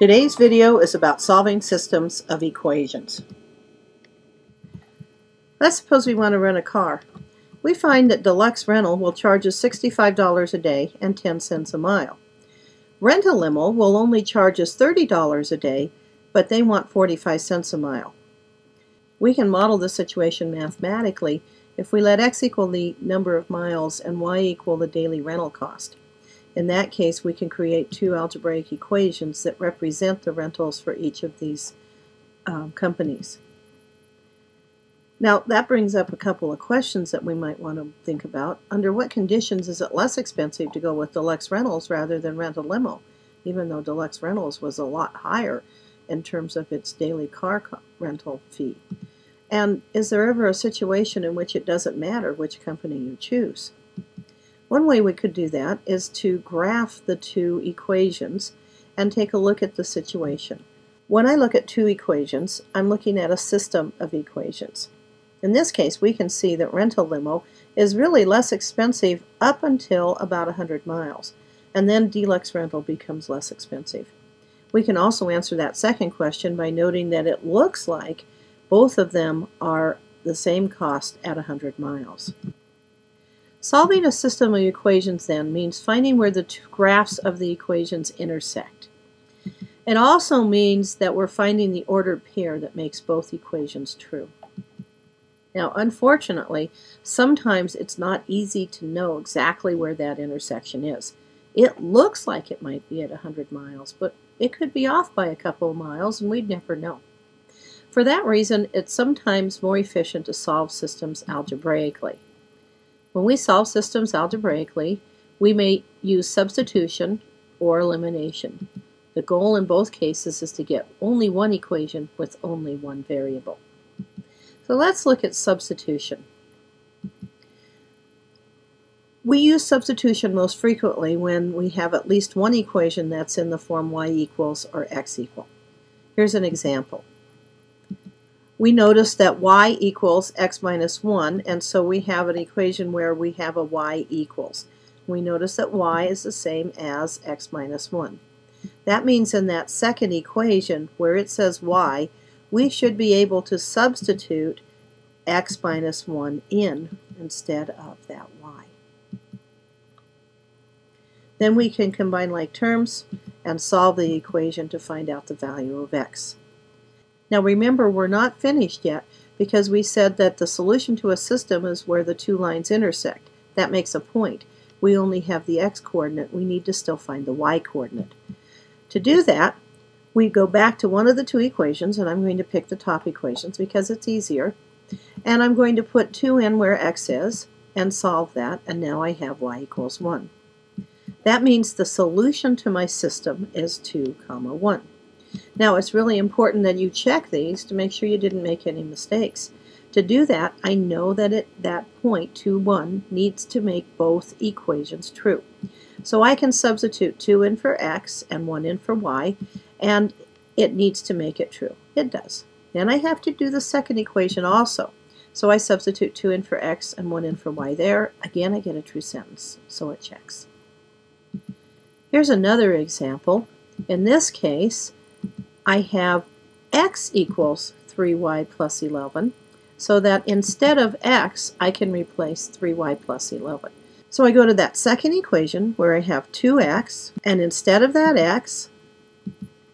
Today's video is about solving systems of equations. Let's suppose we want to rent a car. We find that deluxe rental will charge us $65 a day and 10 cents a mile. Rent-a-limo will only charge us $30 a day, but they want 45 cents a mile. We can model the situation mathematically if we let x equal the number of miles and y equal the daily rental cost. In that case, we can create two algebraic equations that represent the rentals for each of these companies. Now, that brings up a couple of questions that we might want to think about. Under what conditions is it less expensive to go with deluxe rentals rather than rent-a-limo, even though deluxe rentals was a lot higher in terms of its daily car rental fee? And is there ever a situation in which it doesn't matter which company you choose? One way we could do that is to graph the two equations and take a look at the situation. When I look at two equations, I'm looking at a system of equations. In this case, we can see that rent-a-limo is really less expensive up until about 100 miles, and then deluxe rental becomes less expensive. We can also answer that second question by noting that it looks like both of them are the same cost at 100 miles. Solving a system of equations then means finding where the two graphs of the equations intersect. It also means that we're finding the ordered pair that makes both equations true. Now, unfortunately, sometimes it's not easy to know exactly where that intersection is. It looks like it might be at 100 miles, but it could be off by a couple of miles and we'd never know. For that reason, it's sometimes more efficient to solve systems algebraically. When we solve systems algebraically, we may use substitution or elimination. The goal in both cases is to get only one equation with only one variable. So let's look at substitution. We use substitution most frequently when we have at least one equation that's in the form y equals or x equal. Here's an example. We notice that y equals x minus 1, and so we have an equation where we have a y equals. We notice that y is the same as x minus 1. That means in that second equation where it says y, we should be able to substitute x minus 1 in instead of that y. Then we can combine like terms and solve the equation to find out the value of x. Now remember, we're not finished yet because we said that the solution to a system is where the two lines intersect. That makes a point. We only have the x-coordinate. We need to still find the y-coordinate. To do that, we go back to one of the two equations, and I'm going to pick the top equations because it's easier. And I'm going to put 2 in where x is and solve that, and now I have y equals 1. That means the solution to my system is 2, 1. Now, it's really important that you check these to make sure you didn't make any mistakes. To do that, I know that at that point, 2, 1, needs to make both equations true. So I can substitute 2 in for x and 1 in for y, and it needs to make it true. It does. Then I have to do the second equation also. So I substitute 2 in for x and 1 in for y there. Again, I get a true sentence, so it checks. Here's another example. In this case, I have x equals 3y plus 11, so that instead of x, I can replace 3y plus 11. So I go to that second equation where I have 2x, and instead of that x,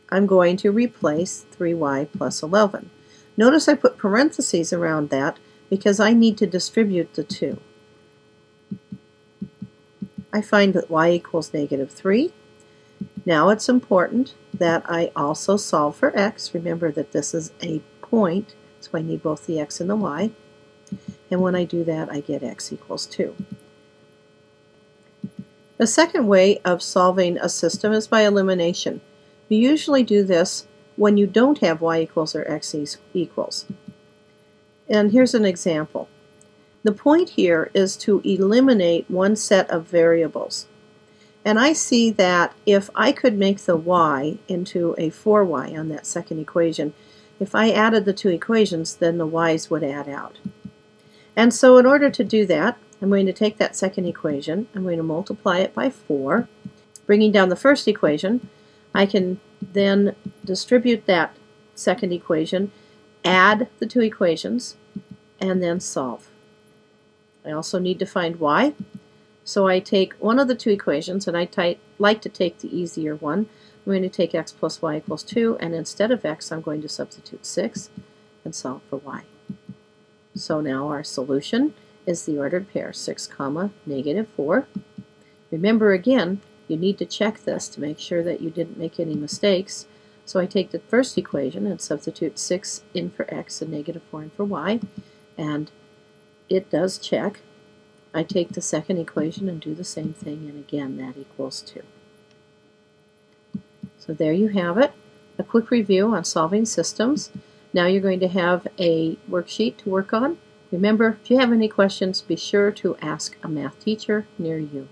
I'm going to replace 3y plus 11. Notice I put parentheses around that because I need to distribute the 2. I find that y equals negative 3. Now it's important that I also solve for x. Remember that this is a point, so I need both the x and the y. And when I do that, I get x equals 2. The second way of solving a system is by elimination. You usually do this when you don't have y equals or x equals. And here's an example. The point here is to eliminate one set of variables. And I see that if I could make the y into a 4y on that second equation, if I added the two equations, then the y's would add out. And so in order to do that, I'm going to take that second equation, I'm going to multiply it by 4. Bringing down the first equation, I can then distribute that second equation, add the two equations, and then solve. I also need to find y. So I take one of the two equations, and I like to take the easier one. I'm going to take x plus y equals 2, and instead of x, I'm going to substitute 6 and solve for y. So now our solution is the ordered pair, 6, negative 4. Remember again, you need to check this to make sure that you didn't make any mistakes. So I take the first equation and substitute 6 in for x and negative 4 in for y, and it does check. I take the second equation and do the same thing, and again that equals 2. So there you have it, a quick review on solving systems. Now you're going to have a worksheet to work on. Remember, if you have any questions, be sure to ask a math teacher near you.